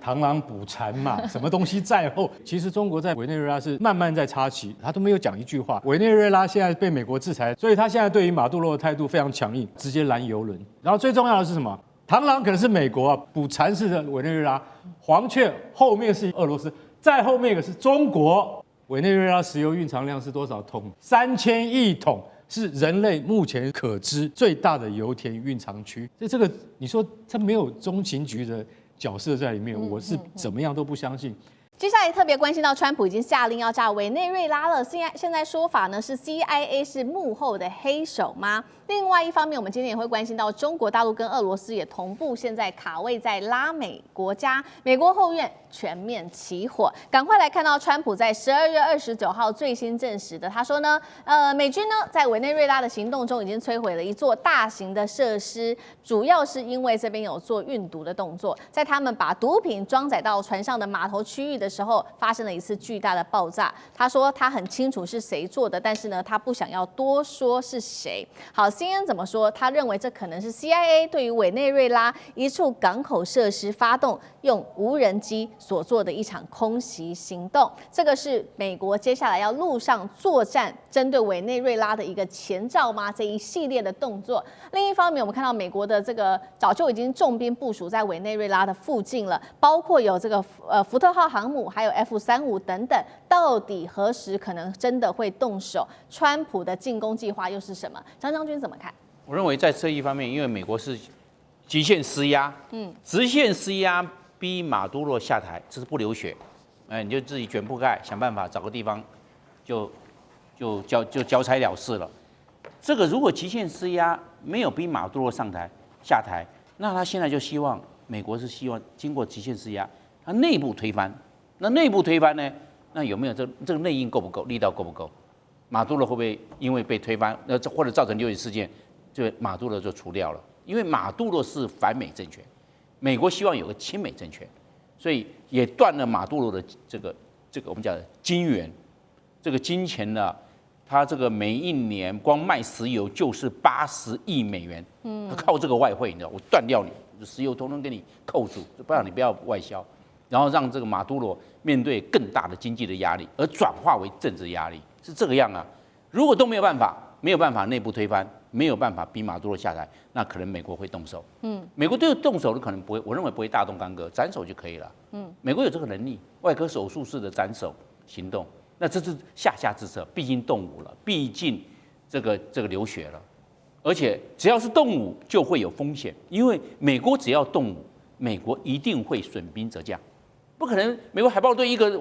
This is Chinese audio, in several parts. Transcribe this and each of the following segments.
螳螂捕蝉嘛，什么东西在后？其实中国在委内瑞拉是慢慢在插旗，他都没有讲一句话。委内瑞拉现在被美国制裁，所以他现在对于马杜罗的态度非常强硬，直接拦油轮。然后最重要的是什么？螳螂可能是美国啊，捕蝉是委内瑞拉，黄雀后面是俄罗斯，再后面一个是中国。委内瑞拉石油蕴藏量是多少桶？3000亿桶。是人类目前可知最大的油田蕴藏区，所以这个你说它没有中情局的角色在里面，我是怎么样都不相信。接下来特别关心到，川普已经下令要炸委内瑞拉了。现在说法呢是 CIA 是幕后的黑手吗？另外一方面，我们今天也会关心到中国大陆跟俄罗斯也同步现在卡位在拉美国家，美国后院全面起火。赶快来看到川普在12月29号最新证实的，他说呢，美军呢在委内瑞拉的行动中已经摧毁了一座大型的设施，主要是因为这边有做运毒的动作，在他们把毒品装载到船上的码头区域的时候，发生了一次巨大的爆炸。他说他很清楚是谁做的，但是呢，他不想要多说是谁。好。CNN 怎么说？他认为这可能是 CIA 对于委内瑞拉一处港口设施发动用无人机所做的一场空袭行动。这个是美国接下来要陆上作战针对委内瑞拉的一个前兆吗？这一系列的动作。另一方面，我们看到美国的这个早就已经重兵部署在委内瑞拉的附近了，包括有这个福特号航母，还有 F-35等等。到底何时可能真的会动手？川普的进攻计划又是什么？张将军怎么看？我认为在这一方面，因为美国是极限施压，直线施压逼马杜罗下台，这是不流血，你就自己卷铺盖，想办法找个地方就交差了事了。这个如果极限施压没有逼马杜罗下台，那他现在就希望美国是希望经过极限施压，他内部推翻。那内部推翻呢？那有没有这个内应够不够，力道够不够？马杜罗会不会因为被推翻，或者造成流血事件，就马杜罗就除掉了？因为马杜罗是反美政权，美国希望有个亲美政权，所以也断了马杜罗的这个我们讲的金源，这个金钱呢，他这个每一年光卖石油就是80亿美元，他靠这个外汇，你知道，我断掉你石油，统统给你扣住，不让你不要外销。然后让这个马杜罗面对更大的经济的压力，而转化为政治压力，是这个样啊。如果都没有办法内部推翻，没有办法逼马杜罗下台，那可能美国会动手。美国对动手的可能不会，我认为不会大动干戈，斩首就可以了。美国有这个能力，外科手术式的斩首行动，那这是下之策，毕竟动武了，毕竟这个流血了，而且只要是动武就会有风险，因为美国只要动武，美国一定会损兵折将。不可能，美国海豹队一个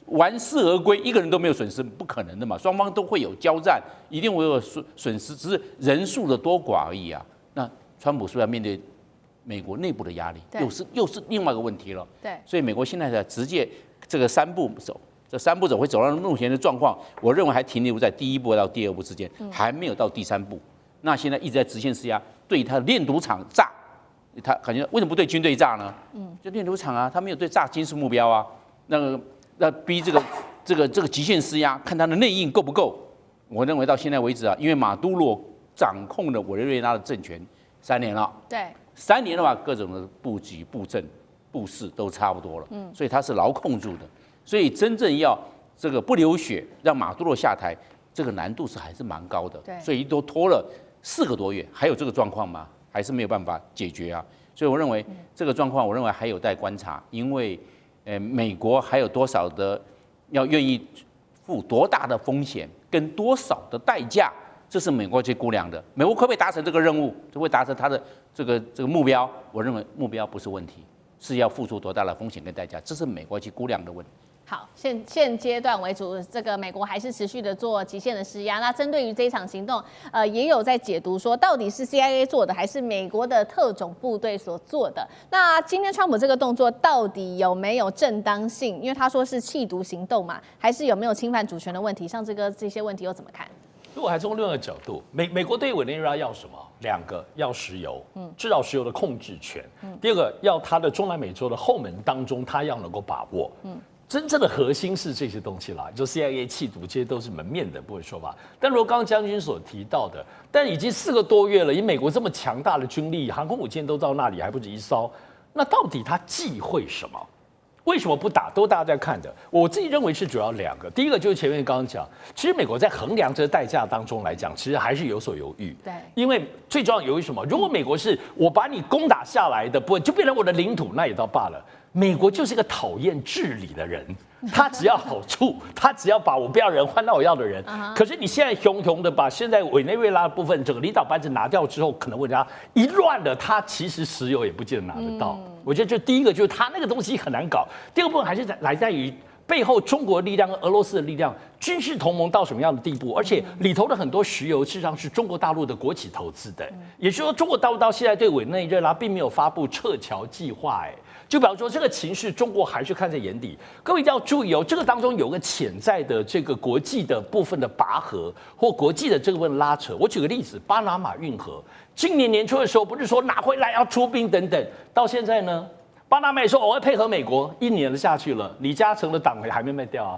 完事而归，一个人都没有损失，不可能的嘛。双方都会有交战，一定会有损失，只是人数的多寡而已啊。那川普是不是要面对美国内部的压力，又是另外一个问题了。对，所以美国现在的直接这个3步走，这3步走会走到目前的状况，我认为还停留在第1步到第2步之间，还没有到第3步。那现在一直在直线施压，对他的炼毒厂炸。他感觉为什么不对军队炸呢？就炼毒厂啊，他没有对炸军事目标啊。那逼这个极限施压，看他的内应够不够。我认为到现在为止啊，因为马杜罗掌控了委内瑞拉的政权3年了，对，3年的话，各种的布局、布阵、布势都差不多了，所以他是牢控住的。所以真正要这个不流血，让马杜罗下台，这个难度还是蛮高的。所以都拖了4个多月，还有这个状况吗？还是没有办法解决啊，所以我认为这个状况，我认为还有待观察，因为，美国还有多少的要愿意付多大的风险跟多少的代价，这是美国去估量的。美国可不可以达成这个任务，就会达成他的这个目标？我认为目标不是问题，是要付出多大的风险跟代价，这是美国去估量的问题。好，现阶段为主，这个美国还是持续的做极限的施压。那针对于这一场行动，也有在解读说，到底是 CIA 做的，还是美国的特种部队所做的？那今天川普这个动作到底有没有正当性？因为他说是弃毒行动嘛，还是有没有侵犯主权的问题？像这些问题又怎么看？如果还从另外一个角度，美国对委内瑞拉要什么？2个，要石油，制造石油的控制权；第2个，要它的中南美洲的后门当中，它要能够把握。真正的核心是这些东西啦，就 CIA 弃毒，这些都是门面的部分说法。但如果刚刚将军所提到的，但已经4个多月了，以美国这么强大的军力，航空母舰都到那里，还不止1艘，那到底他忌讳什么？为什么不打？都大家在看的。我自己认为是主要2个。第一个就是前面刚刚讲，其实美国在衡量这个代价当中来讲，其实还是有所犹豫。对，因为最重要犹豫什么？如果美国是我把你攻打下来的部分就变成我的领土，那也倒罢了。美国就是一个讨厌治理的人，他只要好处，他只要把我不要人换到我要的人。可是你现在熊熊的把现在委内瑞拉的部分整个领导班子拿掉之后，可能人家一乱了，他其实石油也不见得拿得到。我觉得这第一个就是他那个东西很难搞，第二个部分还是来在于背后中国的力量跟俄罗斯的力量，军事同盟到什么样的地步？而且里头的很多石油事实上是中国大陆的国企投资的，也就是说中国大陆到现在对委内瑞拉并没有发布撤侨计划，就比方说这个情势，中国还是看在眼底。各位一定要注意哦，这个当中有个潜在的这个国际的部分的拔河或国际的这个部分拉扯。我举个例子，巴拿马运河，今年年初的时候不是说拿回来要出兵等等，到现在呢？巴拿马也说我会配合美国，1年了下去了，李嘉诚的党还没卖掉啊。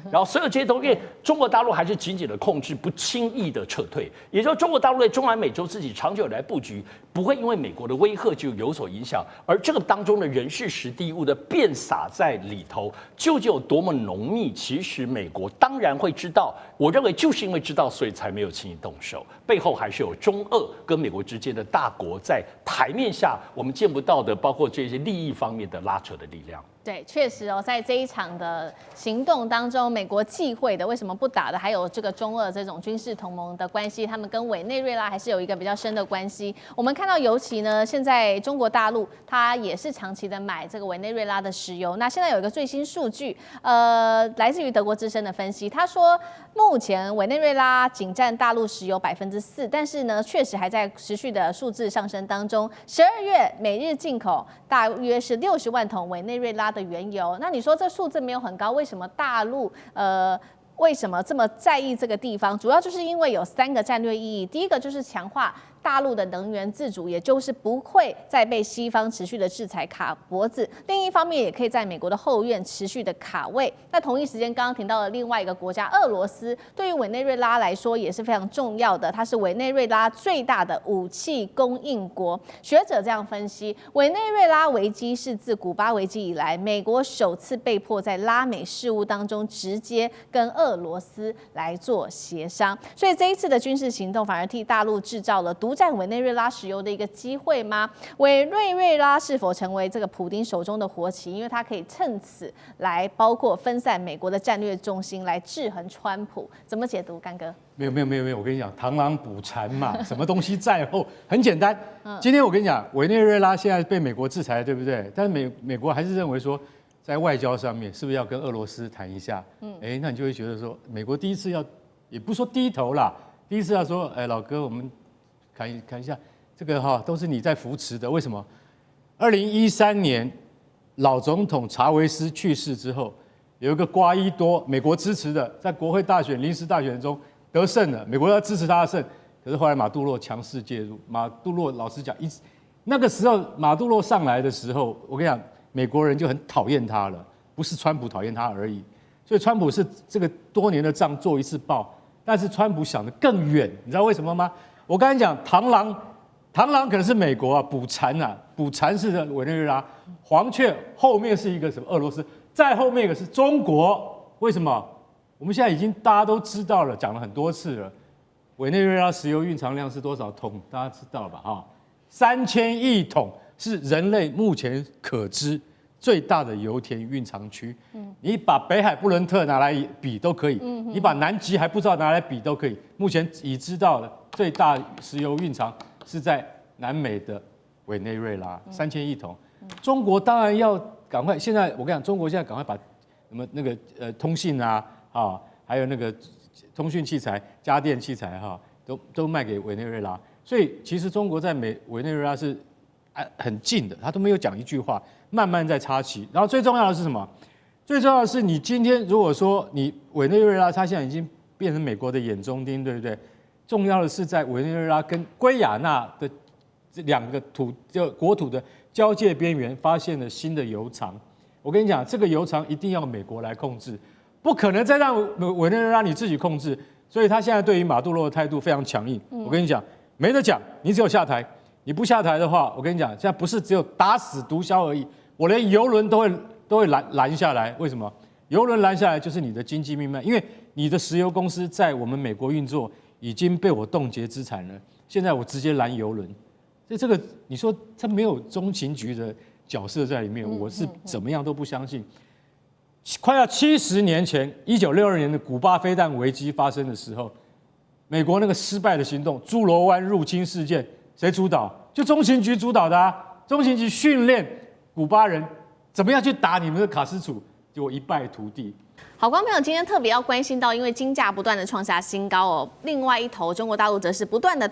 然后所有这些东西，因为中国大陆还是紧紧的控制，不轻易的撤退。也就是中国大陆在中南美洲自己长久以来布局，不会因为美国的威吓就有所影响。而这个当中的人事实地物的变撒在里头，究竟有多么浓密？其实美国当然会知道。我认为就是因为知道，所以才没有轻易动手。背后还是有中俄跟美国之间的大国在台面下我们见不到的，包括这些利益方面的拉扯的力量。对，确实哦，在这一场的行动当中，美国忌讳的为什么不打的，还有这个中俄这种军事同盟的关系，他们跟委内瑞拉还是有一个比较深的关系。我们看到，尤其呢，现在中国大陆它也是长期的买这个委内瑞拉的石油。那现在有一个最新数据，来自于德国之声的分析，他说目前委内瑞拉仅占大陆石油4%，但是呢，确实还在持续的数字上升当中。12月每日进口大约是60万桶委内瑞拉的原油。那你说这数字没有很高，为什么大陆为什么这么在意这个地方？主要就是因为有3个战略意义。第一个就是强化大陆的能源自主，也就是不会再被西方持续的制裁卡脖子。另一方面，也可以在美国的后院持续的卡位。那同一时间，刚刚提到的另外一个国家俄罗斯，对于委内瑞拉来说也是非常重要的，它是委内瑞拉最大的武器供应国。学者这样分析，委内瑞拉危机是自古巴危机以来，美国首次被迫在拉美事务当中直接跟俄罗斯来做协商，所以这一次的军事行动反而替大陆制造了独占委内瑞拉石油的一个机会吗？委内瑞拉是否成为这个普丁手中的活棋？因为它可以趁此来包括分散美国的战略重心，来制衡川普。怎么解读，干哥？没有，我跟你讲，螳螂捕蝉嘛，什么东西在后？很简单，今天我跟你讲，委内瑞拉现在被美国制裁，对不对？但是美国还是认为说，在外交上面是不是要跟俄罗斯谈一下？那你就会觉得说，美国第一次要，也不说低头啦，第一次要说，老哥，我们看一下这个都是你在扶持的，为什么？2013年老总统查韦斯去世之后，有一个瓜伊多，美国支持的，在国会大选临时大选中得胜了，美国要支持他的胜，可是后来马杜罗强势介入。马杜罗老实讲，那个时候马杜罗上来的时候，我跟你讲，美国人就很讨厌他了，不是川普讨厌他而已。所以川普是这个多年的仗做一次报，但是川普想得更远，你知道为什么吗？我刚才讲螳螂可能是美国捕蝉捕蝉是委内瑞拉，黄雀后面是一个什么俄罗斯，再后面一个是中国。为什么？我们现在已经大家都知道了，讲了很多次了。委内瑞拉石油蕴藏量是多少桶？大家知道吧？3000亿桶是人类目前可知最大的油田蕴藏区。你把北海布伦特拿来比都可以，你把南极还不知道拿来比都可以。目前已知道的最大石油蕴藏是在南美的委内瑞拉，3000亿桶。中国当然要赶快，现在我跟你讲，中国现在赶快把什么那个通信还有那个通讯器材、家电器材都卖给委内瑞拉。所以其实中国在委内瑞拉是很近的，他都没有讲一句话，慢慢在插旗。然后最重要的是什么？最重要的是你今天如果说你委内瑞拉，它现在已经变成美国的眼中钉，对不对？重要的是在委内瑞拉跟圭亚那的这2个国土的交界边缘发现了新的油藏。我跟你讲，这个油藏一定要美国来控制，不可能再让委内瑞拉你自己控制。所以他现在对于马杜罗的态度非常强硬。我跟你讲，没得讲，你只有下台。你不下台的话，我跟你讲，现在不是只有打死毒枭而已，我连邮轮都会拦下来。为什么？邮轮拦下来就是你的经济命脉，因为你的石油公司在我们美国运作已经被我冻结资产了，现在我直接拦邮轮，所以这个你说它没有中情局的角色在里面，我是怎么样都不相信。快要70年前，1962年的古巴飞弹危机发生的时候，美国那个失败的行动——猪猡湾入侵事件，谁主导？就中情局主导的啊！中情局训练古巴人怎么样去打你们的卡斯楚，结果一败涂地。好，观众朋友，今天特别要关心到，因为金价不断的创下新高哦，另外一头中国大陆则是不断的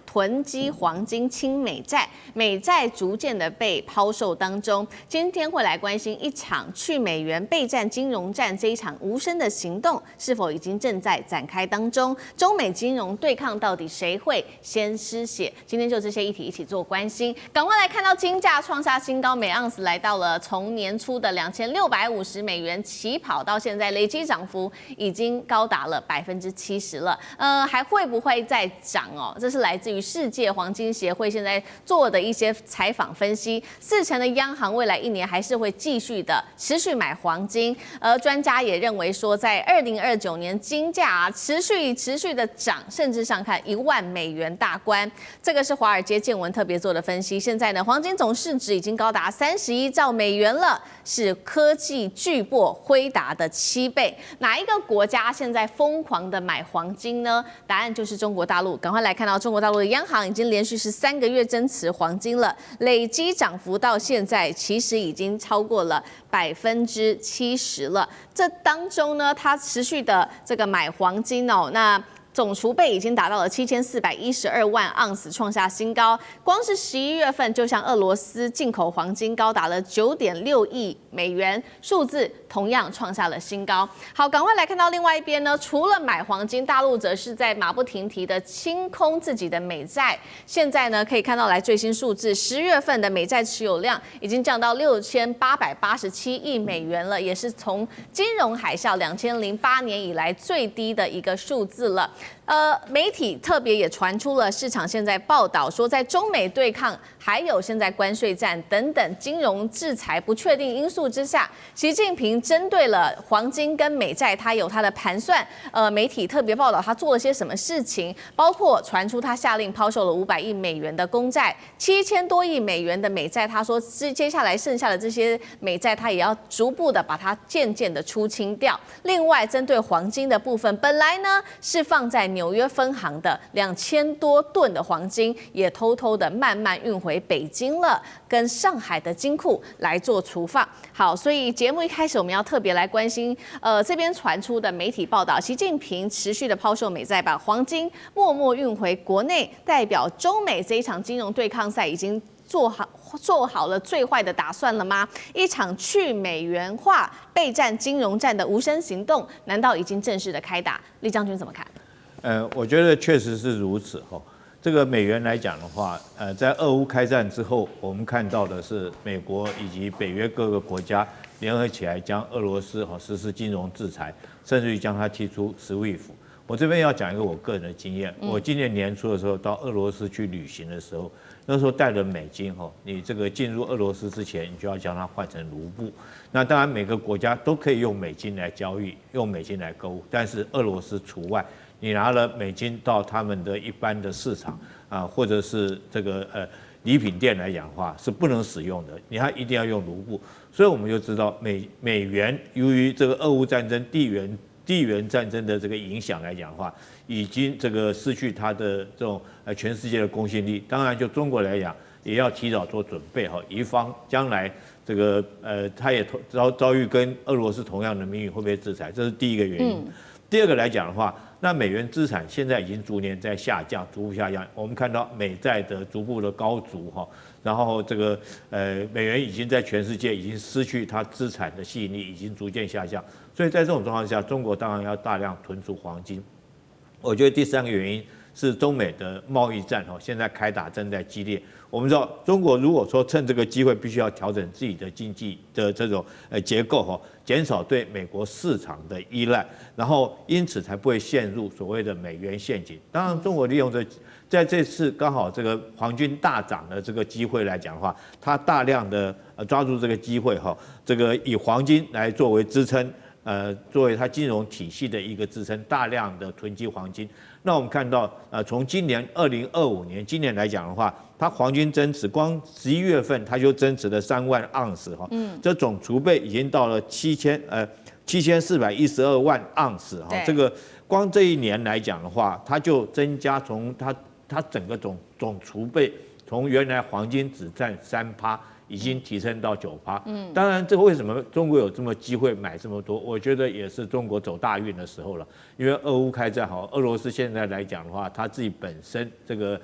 囤积黄金、清美债，美债逐渐的被抛售当中。今天会来关心一场去美元备战金融战这一场无声的行动，是否已经正在展开当中？中美金融对抗到底谁会先失血？今天就这些议题一起做关心。赶快来看到金价创下新高，每盎司来到了从年初的2650美元起跑到现在。累积涨幅已经高达了70%了，还会不会再涨哦？这是来自于世界黄金协会现在做的一些采访分析，40%的央行未来1年还是会继续的持续买黄金，而专家也认为说，在2029年金价持续的涨，甚至上看$10,000大关。这个是华尔街见闻特别做的分析。现在呢，黄金总市值已经高达31兆美元了，是科技巨擘辉达的7倍。哪一个国家现在疯狂的买黄金呢？答案就是中国大陆。赶快来看到中国大陆的央行已经连续13个月增持黄金了，累积涨幅到现在其实已经超过了70%了。这当中呢，它持续的这个买黄金哦，那总储备已经达到了7412万盎司，创下新高。光是11月份，就像俄罗斯进口黄金高达了9.6亿美元，数字同样创下了新高。好，赶快来看到另外一边呢，除了买黄金，大陆则是在马不停蹄的清空自己的美债。现在呢，可以看到来最新数字，10月份的美债持有量已经降到6887亿美元了，也是从金融海啸2008年以来最低的一个数字了。媒体特别也传出了市场现在报道说，在中美对抗，还有现在关税战等等金融制裁不确定因素之下，习近平针对了黄金跟美债，他有他的盘算。媒体特别报道他做了些什么事情，包括传出他下令抛售了500亿美元的公债，7000多亿美元的美债，他说接下来剩下的这些美债，他也要逐步的把它渐渐的出清掉。另外，针对黄金的部分，本来呢是放在纽约分行的2000多吨的黄金，也偷偷的慢慢运回北京了，跟上海的金库来做储放。好，所以节目一开始我们要特别来关心，这边传出的媒体报道，习近平持续的抛售美债，把黄金默默运回国内，代表中美这一场金融对抗赛已经做好了最坏的打算了吗？一场去美元化备战金融战的无声行动，难道已经正式的开打？厉将军怎么看？我觉得确实是如此哈。这个美元来讲的话，在俄乌开战之后，我们看到的是美国以及北约各个国家联合起来将俄罗斯实施金融制裁，甚至于将它踢出 SWIFT。我这边要讲一个我个人的经验，我今年年初的时候到俄罗斯去旅行的时候，那时候带了美金你这个进入俄罗斯之前，你就要将它换成卢布。那当然每个国家都可以用美金来交易，用美金来购物，但是俄罗斯除外。你拿了美金到他们的一般的市场或者是这个礼品店来讲的话，是不能使用的，你还一定要用卢布。所以我们就知道美元由于这个俄乌战争地缘战争的这个影响来讲的话，已经这个失去它的这种全世界的公信力。当然，就中国来讲，也要提早做准备以防将来这个它也遭遇跟俄罗斯同样的命运，会被制裁，这是第一个原因。第二个来讲的话，那美元资产现在已经逐年在下降，逐步下降。我们看到美债的逐步的高筑然后这个美元已经在全世界已经失去它资产的吸引力，已经逐渐下降。所以在这种状况下，中国当然要大量囤储黄金。我觉得第三个原因是中美的贸易战现在开打正在激烈。我们知道，中国如果说趁这个机会，必须要调整自己的经济的这种结构减少对美国市场的依赖，然后因此才不会陷入所谓的美元陷阱。当然，中国利用在这次刚好这个黄金大涨的这个机会来讲的话，它大量的抓住这个机会这个以黄金来作为支撑。作为它金融体系的一个支撑，大量的囤积黄金。那我们看到，从今年2025年今年来讲的话，它黄金增持，光11月份它就增持了3万盎司这总储备已经到了7412万盎司这个光这一年来讲的话，它就增加从它整个总储备从原来黄金只占3%。已经提升到9%。当然，这为什么中国有这么机会买这么多？我觉得也是中国走大运的时候了。因为俄乌开战俄罗斯现在来讲的话，他自己本身这个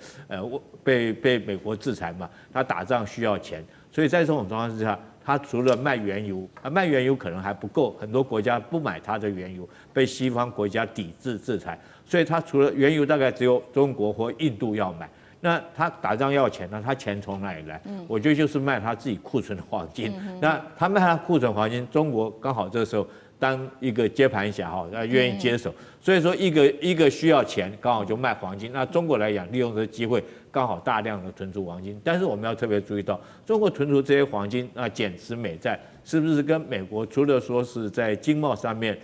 被美国制裁嘛，他打仗需要钱，所以在这种状况之下，他除了卖原油，卖原油可能还不够，很多国家不买他的原油，被西方国家抵制制裁，所以他除了原油，大概只有中国或印度要买。那他打仗要钱呢？他钱从哪里来？我觉得就是卖他自己库存的黄金。那他卖他库存黄金，中国刚好这个时候当一个接盘侠愿意接手。所以说一个需要钱，刚好就卖黄金。那中国来讲，利用这个机会，刚好大量的存储黄金。但是我们要特别注意到，中国存储这些黄金，减持美债，是不是跟美国除了说是在经贸上面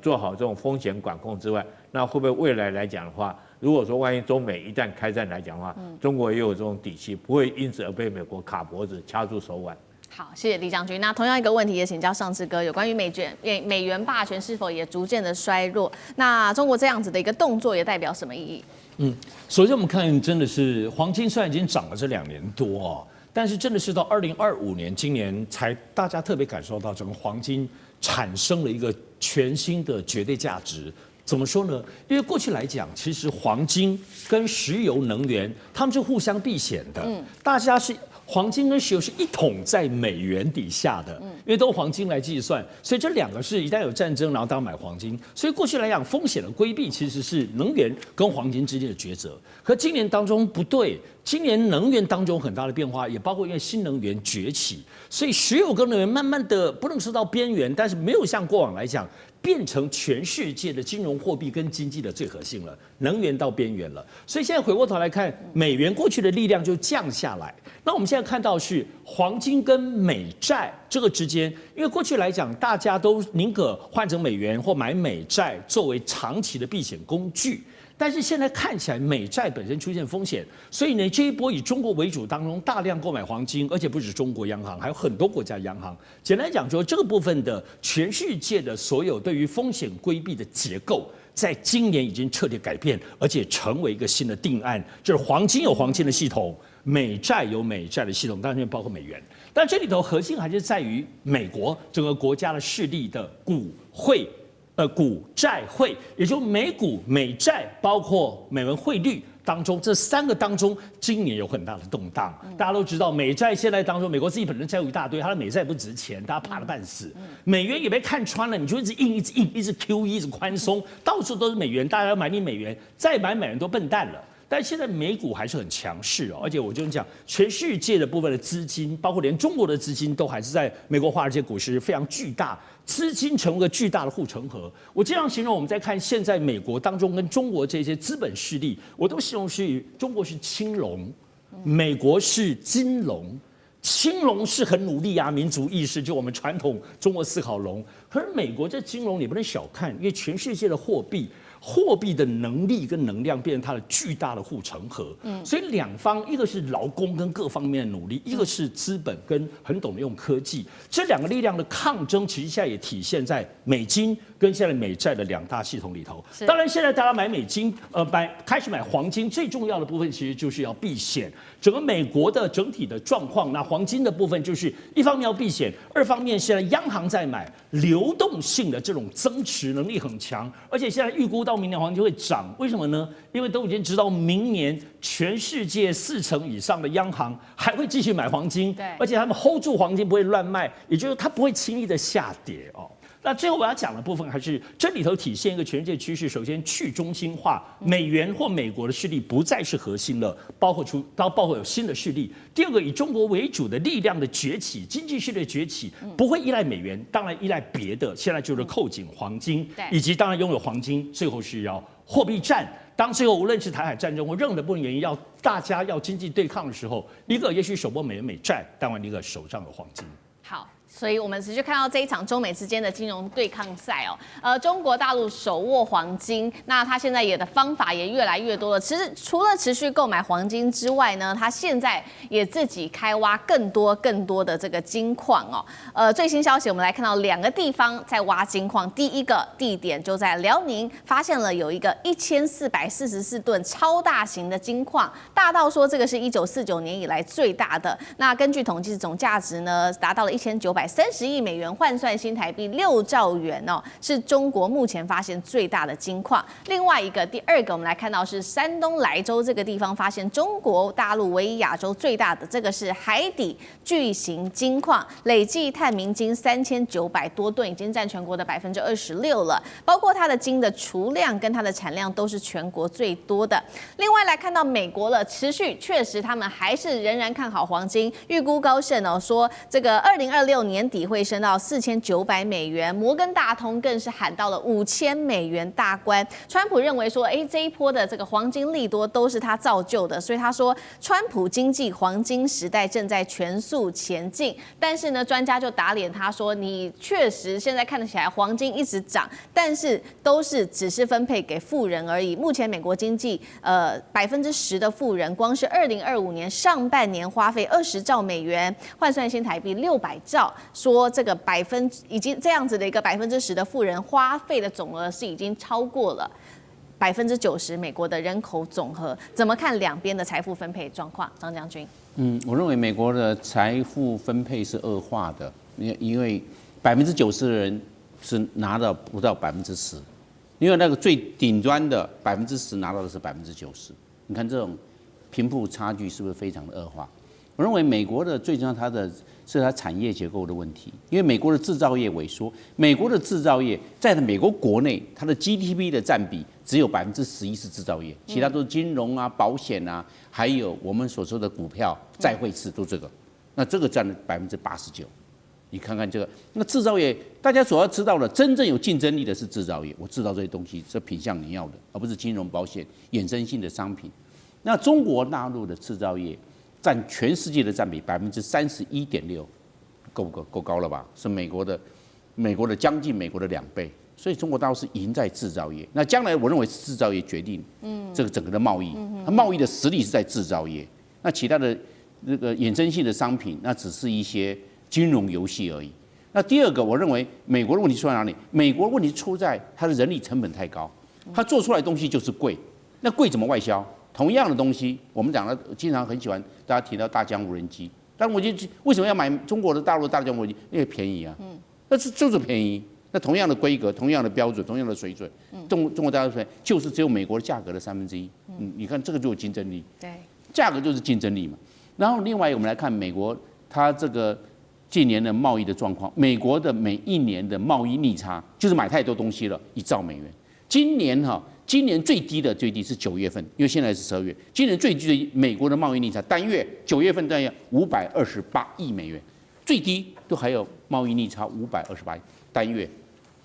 做好这种风险管控之外，那会不会未来来讲的话？如果说万一中美一旦开战来讲的话，中国也有这种底气，不会因此而被美国卡脖子、掐住手腕。好，谢谢李将军。那同样一个问题也请教尚志哥，有关于美元霸权是否也逐渐的衰弱？那中国这样子的一个动作也代表什么意义？首先我们看，真的是黄金虽然已经涨了这2年多但是真的是到2025年今年才大家特别感受到整个黄金产生了一个全新的绝对价值。怎么说呢？因为过去来讲，其实黄金跟石油能源，它们是互相避险的。大家是黄金跟石油是一统在美元底下的，因为都黄金来计算，所以这2个是一旦有战争，然后大家买黄金。所以过去来讲，风险的规避其实是能源跟黄金之间的抉择。可今年当中不对，今年能源当中很大的变化，也包括因为新能源崛起，所以石油跟能源慢慢的不能说到边缘，但是没有像过往来讲。变成全世界的金融货币跟经济的最核心了，能源到边缘了，所以现在回过头来看，美元过去的力量就降下来。那我们现在看到是黄金跟美债这个之间，因为过去来讲，大家都宁可换成美元或买美债作为长期的避险工具。但是现在看起来，美债本身出现风险，所以呢，这一波以中国为主当中大量购买黄金，而且不止中国央行，还有很多国家央行。简单讲说，这个部分的全世界的所有对于风险规避的结构，在今年已经彻底改变，而且成为一个新的定案，就是黄金有黄金的系统，美债有美债的系统，当然包括美元。但这里头核心还是在于美国整个国家的势力的股汇。股债汇，也就美股、美债，包括美元汇率当中，这3个当中，今年有很大的动荡。大家都知道，美债现在当中，美国自己本身债务一大堆，它的美债不值钱，大家怕得半死。美元也被看穿了，你就一直印、一直印、一直 QE、一直宽松，到处都是美元，大家要买你美元，再买美元都笨蛋了。但现在美股还是很强势而且我就讲，全世界的部分的资金，包括连中国的资金，都还是在美国华尔街股市非常巨大，资金成为一个巨大的护城河。我这样形容，我们在看现在美国当中跟中国这些资本势力，我都形容是中国是青龙，美国是金龙。青龙是很努力民族意识就我们传统中国思考龙，可是美国这金龙你不能小看，因为全世界的货币的能力跟能量变成它的巨大的护城河，所以2方，一个是劳工跟各方面的努力，一个是资本跟很懂得用科技，这2个力量的抗争，其实现在也体现在美金跟现在美债的2大系统里头。当然，现在大家买美金，开始买黄金，最重要的部分其实就是要避险。整个美国的整体的状况，那黄金的部分就是一方面要避险，二方面现在央行在买，流动性的这种增持能力很强，而且现在预估到明年黄金会涨，为什么呢？因为都已经知道明年全世界40%以上的央行还会继续买黄金，而且他们 hold 住黄金不会乱卖，也就是它不会轻易的下跌那最后我要讲的部分还是这里头体现一个全世界趋势，首先去中心化，美元或美国的势力不再是核心了，包括有新的势力。第二个，以中国为主的力量的崛起，经济势力的崛起，不会依赖美元，当然依赖别的，现在就是扣紧黄金，以及当然拥有黄金，最后是要货币战。当最后无论是台海战争或任何的部分原因，大家要经济对抗的时候，一个也许手握美元美债，当然一个手上有黄金。好。所以我们持续看到这一场中美之间的金融对抗赛哦，中国大陆手握黄金，那它现在也的方法也越来越多了。其实除了持续购买黄金之外呢，它现在也自己开挖更多的这个金矿哦。最新消息我们来看到2个地方在挖金矿，第一个地点就在辽宁，发现了有一个1444吨超大型的金矿，大到说这个是1949年以来最大的。那根据统计，总价值呢达到了1930亿美元，换算新台币6兆元哦，是中国目前发现最大的金矿。另外一个，第2个，我们来看到是山东莱州这个地方发现中国大陆唯一亚洲最大的，这个是海底巨型金矿，累计探明金3900多吨，已经占全国的26%了。包括它的金的储量跟它的产量都是全国最多的。另外来看到美国了，持续确实他们还是仍然看好黄金，预估高盛哦说这个2026年底会升到4900美元，摩根大通更是喊到了5000美元大关。川普认为说，这一波的这个黄金利多都是他造就的，所以他说，川普经济黄金时代正在全速前进。但是呢，专家就打脸他说，你确实现在看得起来黄金一直涨，但是都是只是分配给富人而已。目前美国经济10%的富人，光是2025年上半年花费20兆美元，换算新台币600兆。说这个已经这样子的一个10%的富人花费的总额是已经超过了90%美国的人口总和。怎么看两边的财富分配状况？张将军，我认为美国的财富分配是恶化的，因为90%的人是拿到不到10%，因为那个最顶端的10%拿到的是90%。你看这种贫富差距是不是非常的恶化？我认为美国的最重要是它产业结构的问题，因为美国的制造业萎缩，美国的制造业在美国国内它的 GDP 的占比只有11%是制造业，其他都是金融啊、保险啊，还有我们所说的股票、债汇市都这个，那这个占了89%。你看看这个，那制造业大家所要知道的，真正有竞争力的是制造业，我制造这些东西是品相你要的，而不是金融、保险、衍生性的商品。那中国大陆的制造业占全世界的占比31.6%，够不够？够高了吧？是美国的将近美国的2倍，所以中国大陆是赢在制造业。那将来我认为是制造业决定这个整个的贸易，它贸易的实力是在制造业，那其他的这个衍生性的商品，那只是一些金融游戏而已。那第二个，我认为美国的问题出在哪里？美国的问题出在它的人力成本太高，它做出来的东西就是贵，那贵怎么外销？同样的东西，我们讲的经常很喜欢大家提到大疆无人机，但我就为什么要买中国的大陆大疆无人机？因为便宜啊，那就是便宜。那同样的规格、同样的标准、同样的水准，中国大陆就是只有美国的价格的1/3。你看这个就有竞争力，对，价格就是竞争力嘛。然后另外我们来看美国，它这个近年的贸易的状况，美国的每一年的贸易逆差就是买太多东西了，1兆美元。今年最低是9月份，因为现在是12月。今年最低的美国的贸易逆差单月9月份单月528亿美元，最低都还有贸易逆差528亿单月。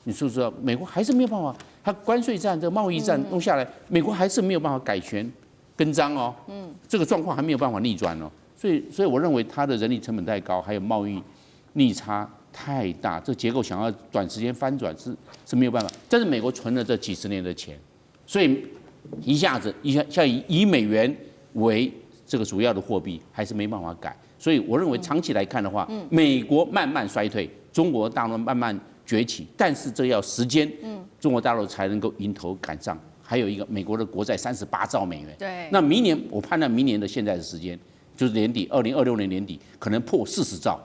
你说不知道？美国还是没有办法，它关税战、这个贸易战弄下来，美国还是没有办法改弦更张哦。这个状况还没有办法逆转哦。所以我认为它的人力成本太高，还有贸易逆差太大，这结构想要短时间翻转是没有办法。但是美国存了这几十年的钱。所以一下以美元为这个主要的货币，还是没办法改。所以我认为长期来看的话，美国慢慢衰退，中国大陆慢慢崛起，但是这要时间，中国大陆才能够迎头赶上。还有一个，美国的国债38兆美元，对，那明年我判断明年的现在的时间就是年底，2026年年底可能破40兆。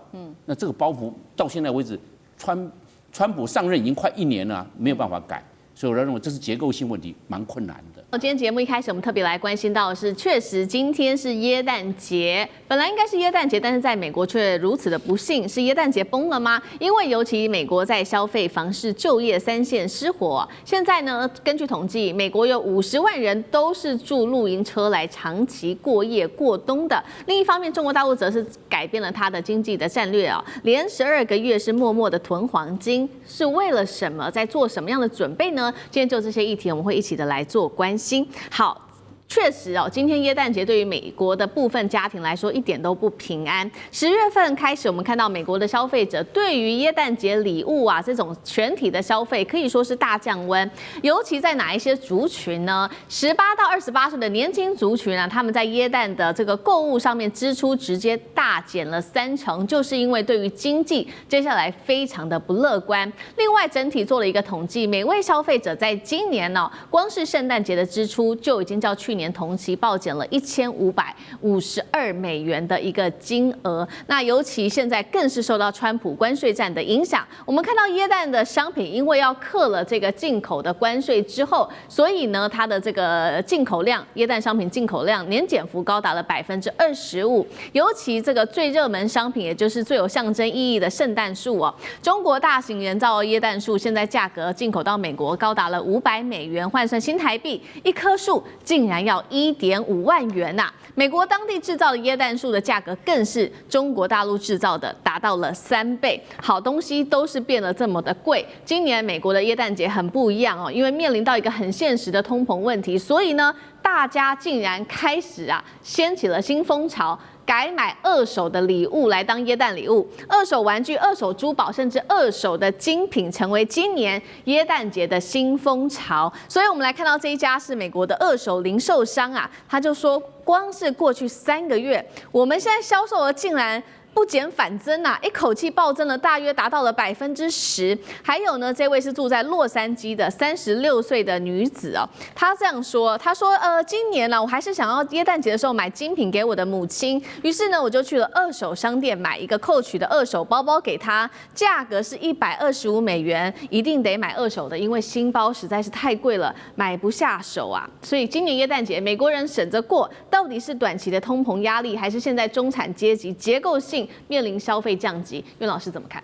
那这个包袱到现在为止，川普上任已经快1年了，没有办法改。所以我认为这是结构性问题，蛮困难的。今天节目一开始，我们特别来关心到的是，确实今天是耶诞节，本来应该是耶诞节，但是在美国却如此的不幸，是耶诞节崩了吗？因为尤其美国在消费、房市、就业三线失火，现在呢，根据统计，美国有50万人都是住露营车来长期过夜过冬的。另一方面，中国大陆则是改变了它的经济的战略哦，连12个月是默默的囤黄金，是为了什么？在做什么样的准备呢？今天就这些议题，我们会一起的来做关心。好，确实哦，今天耶诞节对于美国的部分家庭来说一点都不平安。10月份开始，我们看到美国的消费者对于耶诞节礼物啊这种全体的消费可以说是大降温，尤其在哪一些族群呢？18到28岁的年轻族群啊，他们在耶诞的这个购物上面支出直接大减了30%，就是因为对于经济接下来非常的不乐观。另外，整体做了一个统计，每位消费者在今年呢，光是圣诞节的支出就已经较去年同期暴减了1552美元的一个金额。那尤其现在更是受到川普关税战的影响。我们看到耶诞的商品，因为要课了这个进口的关税之后，所以呢，它的这个进口量，耶诞商品进口量年减幅高达了25%。尤其这个最热门商品，也就是最有象征意义的圣诞树哦，中国大型人造耶诞树现在价格进口到美国高达了500美元，换算新台币，一棵树竟然要1.5万元呐！美国当地制造的耶诞树的价格更是中国大陆制造的达到了3倍。好东西都是变得这么的贵。今年美国的耶诞节很不一样哦，因为面临到一个很现实的通膨问题，所以呢，大家竟然开始掀起了新风潮。改买2手的礼物来当耶诞礼物，2手玩具、2手珠宝，甚至2手的精品，成为今年耶诞节的新风潮。所以，我们来看到这一家是美国的2手零售商啊，他就说，光是过去3个月，我们现在销售额竟然不减反增啊，一口气暴增了，大约达到了10%。还有呢，这位是住在洛杉矶的36岁的女子哦，她这样说，她说，今年呢，我还是想要耶诞节的时候买精品给我的母亲，于是呢，我就去了2手商店买一个Coach的2手包包给她，价格是125美元，一定得买2手的，因为新包实在是太贵了，买不下手啊。所以今年耶诞节，美国人省着过，到底是短期的通膨压力，还是现在中产阶级结构性面临消费降级？岳老师怎么看？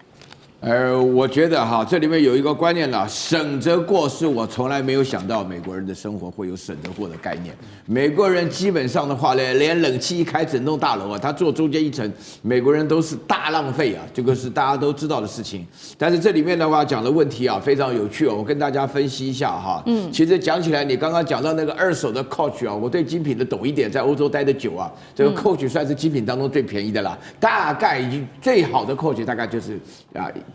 我觉得这里面有一个观念了，省着过是我从来没有想到美国人的生活会有省着过的概念。美国人基本上的话呢，连冷气一开，整栋大楼啊，他坐中间一层，美国人都是大浪费啊，这个是大家都知道的事情。但是这里面的话讲的问题非常有趣哦，我跟大家分析一下哈。其实讲起来，你刚刚讲到那个2手的 Coach 啊，我对精品的懂一点，在欧洲待的久啊，这个 Coach 算是精品当中最便宜的啦，大概已经最好的 Coach 大概就是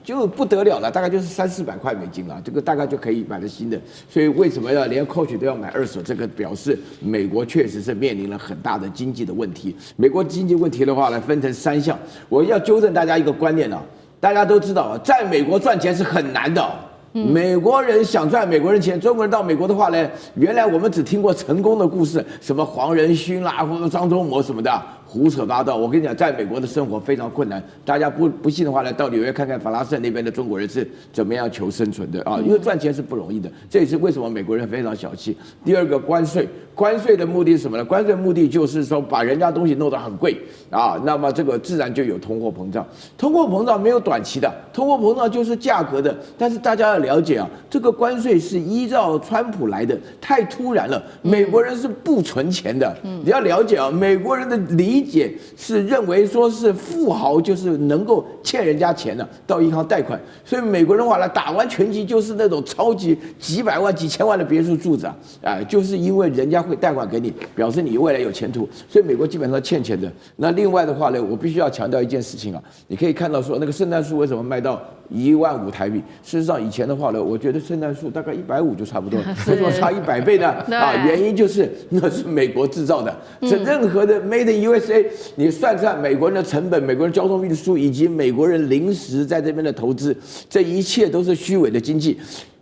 就不得了了，大概就是300-400块美金了，这个大概就可以买了新的。所以为什么连 Coach 都要买2手？这个表示美国确实是面临了很大的经济的问题。美国经济问题的话呢，分成3项。我要纠正大家一个观念大家都知道在美国赚钱是很难的。美国人想赚美国人钱，中国人到美国的话呢，原来我们只听过成功的故事，什么黄仁勋啦，或者张忠谋什么的。胡扯八道！我跟你讲，在美国的生活非常困难。大家不信的话呢，到纽约看看法拉盛那边的中国人是怎么样求生存的因为赚钱是不容易的。这也是为什么美国人非常小气。第二个，关税的目的是什么呢？关税的目的就是说把人家东西弄得很贵那么这个自然就有通货膨胀。通货膨胀没有短期的，通货膨胀就是价格的。但是大家要了解这个关税是依照川普来的，太突然了。美国人是不存钱的，你要了解美国人的理解是认为说是富豪就是能够欠人家钱的，到银行贷款。所以美国人话呢，打完拳击就是那种超级几百万、几千万的别墅住子就是因为人家会贷款给你，表示你未来有前途。所以美国基本上欠钱的。那另外的话呢，我必须要强调一件事情你可以看到说那个圣诞树为什么卖到15000台币？事实上以前的话呢，我觉得圣诞树大概150就差不多，为什么差100倍呢？原因就是那是美国制造的，是任何的 Made in USA， 你算美国人的成本、美国人交通运输以及美国人临时在这边的投资，这一切都是虚伪的经济。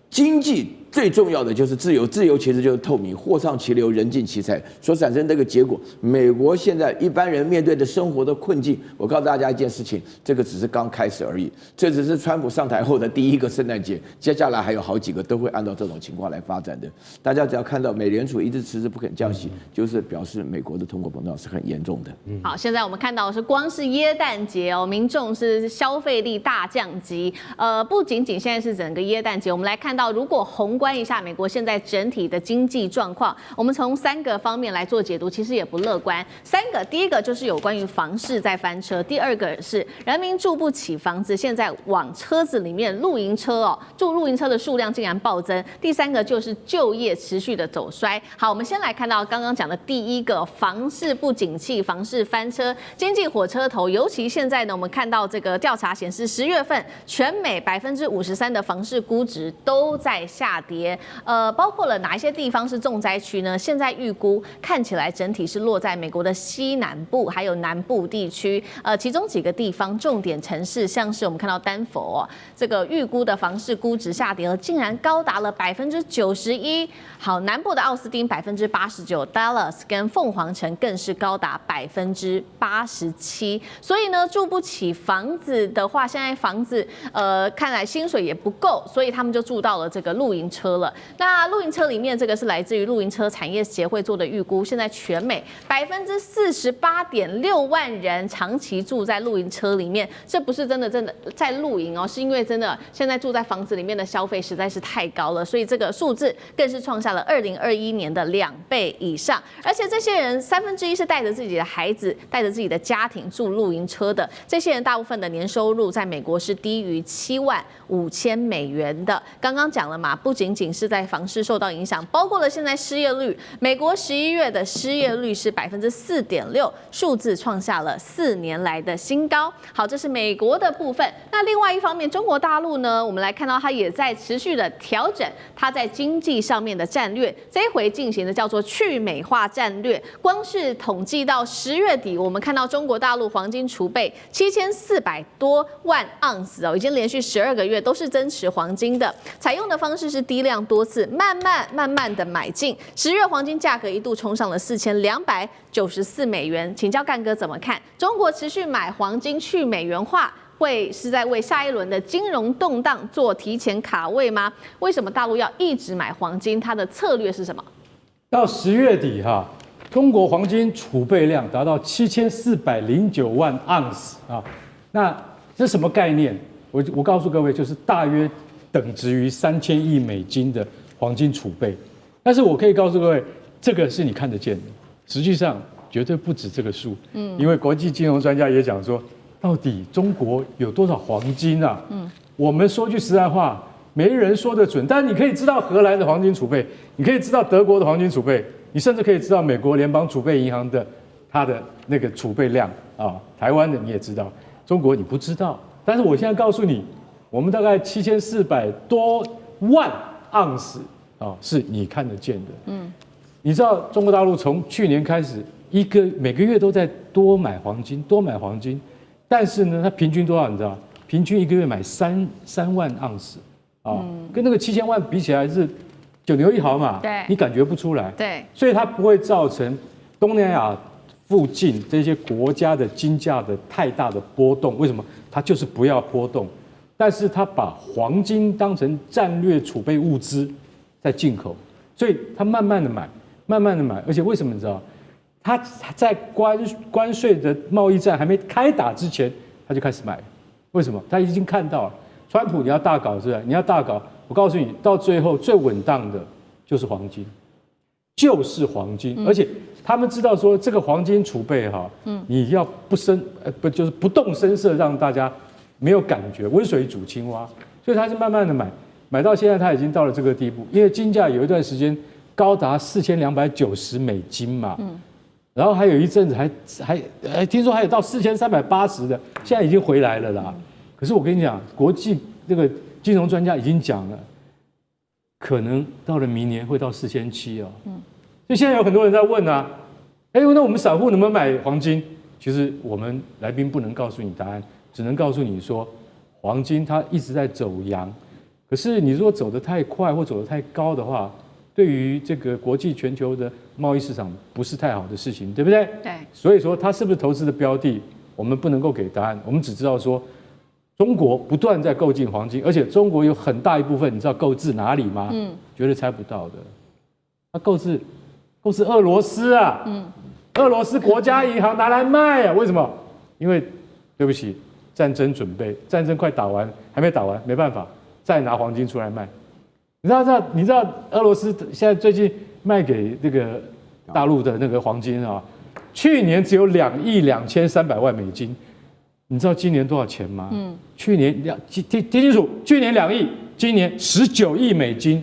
经济最重要的就是自由，自由其实就是透明，货畅其流，人尽其才所产生这个结果。美国现在一般人面对的生活的困境，我告诉大家一件事情，这个只是刚开始而已，这只是川普上台后的第一个圣诞节，接下来还有好几个都会按照这种情况来发展的。大家只要看到美联储一直迟迟不肯降息，就是表示美国的通货膨胀是很严重的。好，现在我们看到的是光是耶诞节哦，民众是消费力大降级。不仅仅现在是整个耶诞节，我们来看到，如果宏观一下美国现在整体的经济状况，我们从3个方面来做解读，其实也不乐观。第一个就是有关于房市在翻车，第2个是人民住不起房子，现在往车子里面露营车住露营车的数量竟然暴增。第3个就是就业持续的走衰。好，我们先来看到刚刚讲的第一个，房市不景气，房市翻车，经济火车头。尤其现在呢，我们看到这个调查显示，10月份全美53%的房市估值都在下跌。包括了哪一些地方是重灾区呢？现在预估看起来整体是落在美国的西南部还有南部地区。其中几个地方重点城市，像是我们看到丹佛这个预估的房市估值下跌了，竟然高达了91%。好，南部的奥斯汀89%，Dallas 跟凤凰城更是高达87%。所以呢，住不起房子的话，现在房子看来薪水也不够，所以他们就住到了这个露营车了。那露营车里面，这个是来自于露营车产业协会做的预估，现在全美48.6万人长期住在露营车里面，这不是真的在露营是因为真的现在住在房子里面的消费实在是太高了，所以这个数字更是创下了2021年的2倍以上。而且这些人1/3是带着自己的孩子、带着自己的家庭住露营车的，这些人大部分的年收入在美国是低于$75,000的。刚刚讲了嘛，不仅仅是在房市受到影响，包括了现在失业率，美国11月的失业率是4.6%，数字创下了4年来的新高。好，这是美国的部分。那另外一方面，中国大陆呢，我们来看到它也在持续的调整它在经济上面的战略，这一回进行的叫做去美化战略。光是统计到10月底，我们看到中国大陆黄金储备7400多万盎司已经连续12个月都是增持黄金的，采用的方式是低量多次，慢慢的买进。10月黄金价格一度冲上了$4294。请教干哥怎么看？中国持续买黄金去美元化，会是在为下一轮的金融动荡做提前卡位吗？为什么大陆要一直买黄金？它的策略是什么？到10月底中国黄金储备量达到7409万盎司那这是什么概念？我告诉各位，就是大约等值于3000亿美金的黄金储备。但是我可以告诉各位，这个是你看得见的，实际上绝对不止这个数。因为国际金融专家也讲说，到底中国有多少黄金啊？我们说句实在话，没人说得准。但是你可以知道荷兰的黄金储备，你可以知道德国的黄金储备，你甚至可以知道美国联邦储备银行的它的那个储备量台湾的你也知道，中国你不知道。但是我现在告诉你，我们大概7400多万盎司是你看得见的。你知道中国大陆从去年开始，每个月都在多买黄金，但是呢，它平均多少？你知道？平均一个月买3万盎司跟那个7000万比起来是9牛1毫嘛，对，你感觉不出来，对，所以它不会造成东南亚附近这些国家的金价的太大的波动。为什么？它就是不要波动，但是它把黄金当成战略储备物资在进口，所以它慢慢的买，而且为什么你知道？它在关税的贸易战还没开打之前，它就开始买，为什么？他已经看到了，川普你要大搞是不是？你要大搞，我告诉你，到最后最稳当的就是黄金，而且他们知道说这个黄金储备你要就是不动声色，让大家没有感觉，温水煮青蛙，所以他是慢慢的买到现在他已经到了这个地步，因为金价有一段时间高达$4290嘛，然后还有一阵子还听说还有到4380的，现在已经回来了啦。可是我跟你讲，国际这个金融专家已经讲了，可能到了明年会到4700所以现在有很多人在问那我们散户能不能买黄金？其实我们来宾不能告诉你答案，只能告诉你说，黄金它一直在走阳，可可是你如果走得太快或走得太高的话，对于这个国际全球的贸易市场不是太好的事情，对不对？对。所以说它是不是投资的标的，我们不能够给答案，我们只知道说，中国不断在购进黄金，而且中国有很大一部分，你知道购自哪里吗？绝对猜不到的。它购自俄罗斯啊，俄罗斯国家银行拿来卖啊，为什么？因为对不起，战争准备，战争快打完，还没打完，没办法，再拿黄金出来卖。你知道俄罗斯现在最近卖给那个大陆的那个黄金啊，去年只有2亿2300万美金，你知道今年多少钱吗？去年听清楚，去年2亿，今年19亿美金。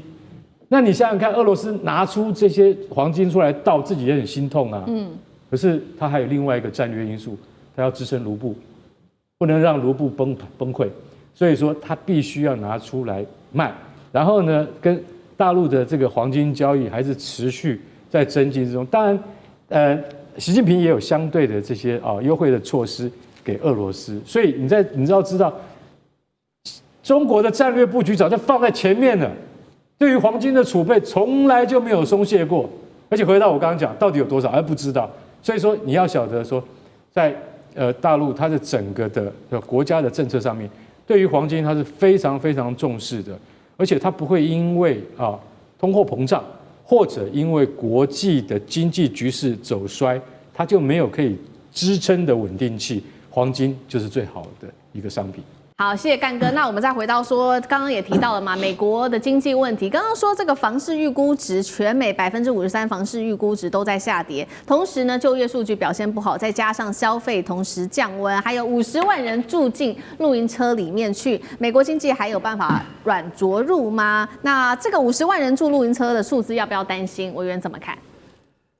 那你想想看，俄罗斯拿出这些黄金出来倒，自己也很心痛啊。可是它还有另外一个战略因素，它要支撑卢布，不能让卢布崩溃，所以说它必须要拿出来卖。然后呢，跟大陆的这个黄金交易还是持续在增进之中。当然，习近平也有相对的这些优惠的措施给俄罗斯。所以你知道，中国的战略布局早就放在前面了。对于黄金的储备，从来就没有松懈过。而且回到我刚刚讲，到底有多少还不知道。所以说你要晓得说，在大陆它的整个的国家的政策上面，对于黄金它是非常非常重视的。而且它不会因为通货膨胀，或者因为国际的经济局势走衰，它就没有可以支撑的稳定器。黄金就是最好的一个商品。好，谢谢干哥。那我们再回到说，刚刚也提到了嘛，美国的经济问题。刚刚说这个房市预估值，全美53%房市预估值都在下跌，同时呢，就业数据表现不好，再加上消费同时降温，还有50万人住进露营车里面去，美国经济还有办法软着陆吗？那这个50万人住露营车的数字要不要担心？委员怎么看？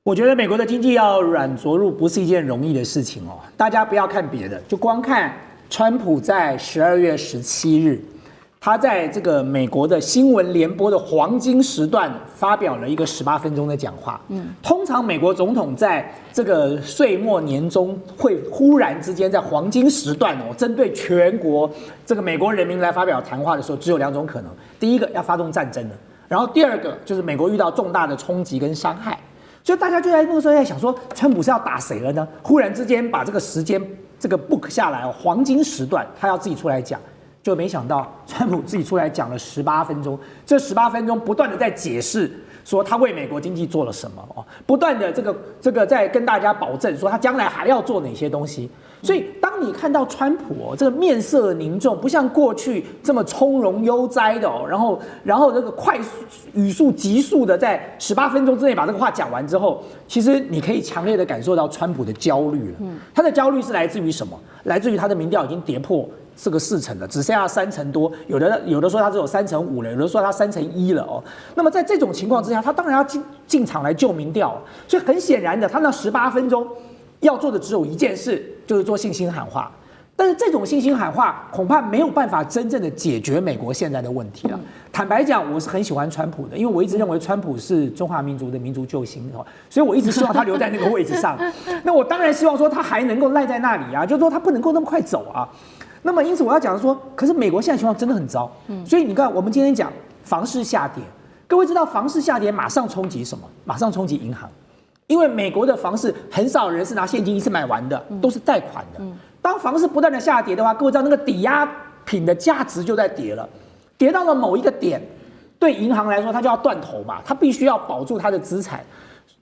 我觉得美国的经济要软着陆不是一件容易的事情哦。大家不要看别的，就光看川普在12月17日，他在这个美国的新闻联播的黄金时段发表了一个18分钟的讲话。通常美国总统在这个岁末年终会忽然之间在黄金时段针对全国这个美国人民来发表谈话的时候，只有2种可能：第一个要发动战争了，然后第二个就是美国遇到重大的冲击跟伤害。所以大家就在那个时候在想说，川普是要打谁了呢？忽然之间把这个时间这个 book 下来黄金时段他要自己出来讲，就没想到川普自己出来讲了18分钟，这18分钟不断的在解释说他为美国经济做了什么不断的这个在跟大家保证说他将来还要做哪些东西。所以当你看到川普这个面色凝重，不像过去这么从容悠哉的然后这个快速语速急速的在18分钟之内把这个话讲完之后，其实你可以强烈的感受到川普的焦虑了。他的焦虑是来自于什么？来自于他的民调已经跌破这个4成了，只剩下3成多，有的说他只有3成5了，有的说他3成1了那么在这种情况之下，他当然要进场来救民调所以很显然的，他那18分钟要做的只有一件事，就是做信心喊话。但是这种信心喊话恐怕没有办法真正的解决美国现在的问题了。坦白讲，我是很喜欢川普的，因为我一直认为川普是中华民族的民族救星所以我一直希望他留在那个位置上。那我当然希望说他还能够赖在那里就是说他不能够那么快走啊。那么因此我要讲说，可是美国现在情况真的很糟。所以你看，我们今天讲房市下跌，各位知道房市下跌马上冲击什么？马上冲击银行。因为美国的房市很少人是拿现金一次买完的，都是贷款的。当房市不断的下跌的话，各位知道那个抵押品的价值就在跌了，跌到了某一个点，对银行来说，它就要断头嘛，它必须要保住它的资产。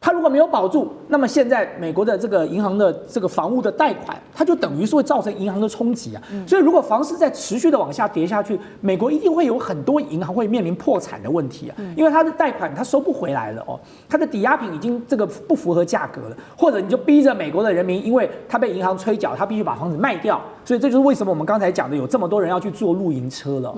它如果没有保住，那么现在美国的这个银行的这个房屋的贷款，它就等于是会造成银行的冲击啊。所以如果房市在持续的往下跌下去，美国一定会有很多银行会面临破产的问题啊，因为它的贷款它收不回来了它的抵押品已经这个不符合价格了，或者你就逼着美国的人民，因为他被银行催缴，他必须把房子卖掉，所以这就是为什么我们刚才讲的有这么多人要去做露营车了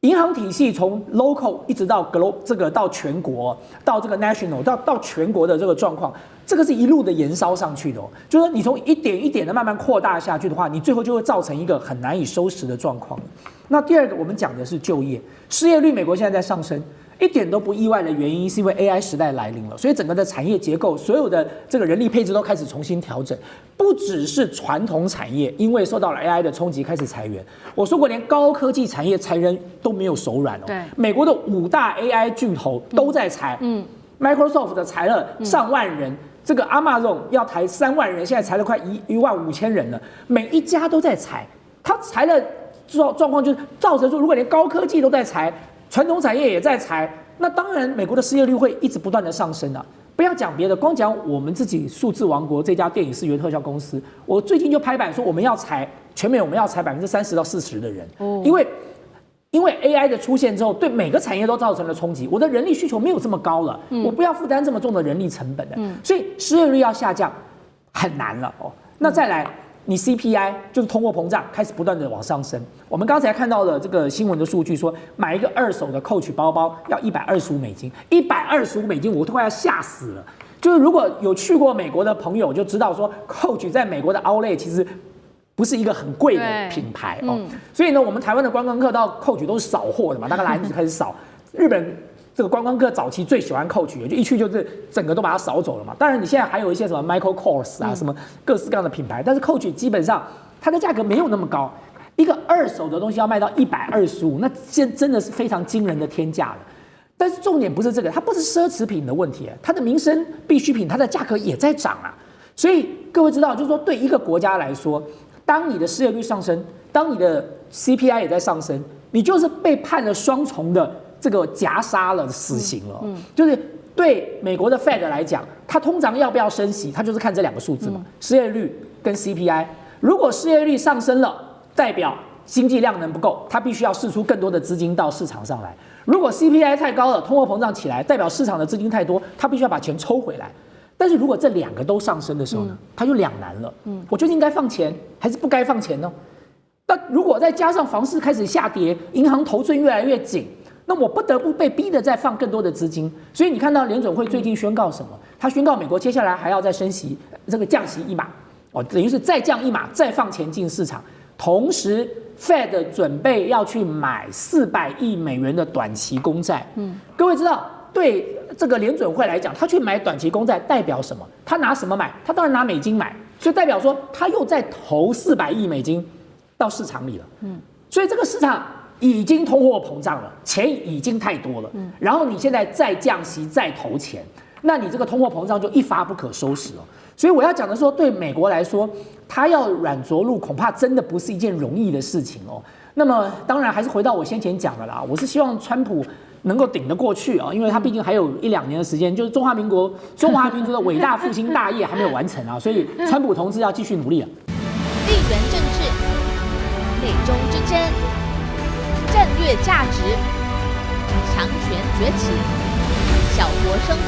银行体系从 local 一直到 global 这个到全国，到这个 national 到全国的这个状况，这个是一路的延烧上去的就是说你从一点一点的慢慢扩大下去的话，你最后就会造成一个很难以收拾的状况。那第二个我们讲的是就业，失业率美国现在在上升，一点都不意外的原因，是因为 AI 时代来临了，所以整个的产业结构，所有的这个人力配置都开始重新调整。不只是传统产业，因为受到了 AI 的冲击开始裁员。我说过，连高科技产业裁人都没有手软哦。对，美国的5大 AI 巨头都在裁。Microsoft 的裁了上万人，这个 Amazon 要裁3万人，现在裁了快15000人了，每一家都在裁。他裁了状况就是造成说，如果连高科技都在裁，传统产业也在裁，那当然美国的失业率会一直不断的上升啊。不要讲别的，光讲我们自己数字王国这家电影视觉特效公司，我最近就拍板说我们要裁全美，我们要裁30%到40%的人，因为 AI 的出现之后，对每个产业都造成了冲击。我的人力需求没有这么高了，我不要负担这么重的人力成本的，所以失业率要下降很难了哦。那再来，你 CPI 就是通货膨胀开始不断的往上升。我们刚才看到了这个新闻的数据说，买一个2手的 Coach 包包要$125，$125我都快要吓死了。就是如果有去过美国的朋友就知道说 ，Coach 在美国的 Outlet 其实不是一个很贵的品牌哦，所以呢，我们台湾的观光客到 Coach 都是扫货的嘛，大概来就开始扫。日本这个观光客早期最喜欢 Coach， 就一去就是整个都把它扫走了嘛。当然，你现在还有一些什么 Michael Kors 啊，什么各式各样的品牌，但是 Coach 基本上它的价格没有那么高，一个2手的东西要卖到125，那真的是非常惊人的天价了。但是重点不是这个，它不是奢侈品的问题，它的民生必需品，它的价格也在涨啊。所以各位知道，就是说对一个国家来说，当你的失业率上升，当你的 CPI 也在上升，你就是被判了双重的这个夹杀了，死刑了。就是对美国的 Fed 来讲，它通常要不要升息，它就是看这2个数字嘛，失业率跟 CPI。如果失业率上升了，代表经济量能不够，它必须要释出更多的资金到市场上来。如果 CPI 太高了，通货膨胀起来，代表市场的资金太多，它必须要把钱抽回来。但是如果这2个都上升的时候呢，它就两难了。我究竟应该放钱还是不该放钱呢？那如果再加上房市开始下跌，银行头寸越来越紧，那我不得不被逼的再放更多的资金。所以你看到联准会最近宣告什么？他宣告美国接下来还要再升息，这个降息1码，等于是再降1码，再放钱进市场。同时 ，Fed 准备要去买400亿美元的短期公债。各位知道，对这个联准会来讲，他去买短期公债代表什么？他拿什么买？他当然拿美金买，所以代表说他又在投400亿美金到市场里了。所以这个市场已经通货膨胀了，钱已经太多了。然后你现在再降息、再投钱，那你这个通货膨胀就一发不可收拾了。所以我要讲的说，对美国来说，它要软着陆，恐怕真的不是一件容易的事情哦。那么当然还是回到我先前讲的啦，我是希望川普能够顶得过去啊，因为他毕竟还有1-2年的时间，就是中华民族的伟大复兴大业还没有完成啊，所以川普同志要继续努力啊。地缘政治、美中之争、战略价值、强权崛起、小国生存。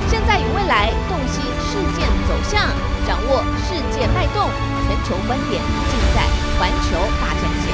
现在与未来，洞悉事件走向，掌握世界脉动，全球观点尽在环球大战线。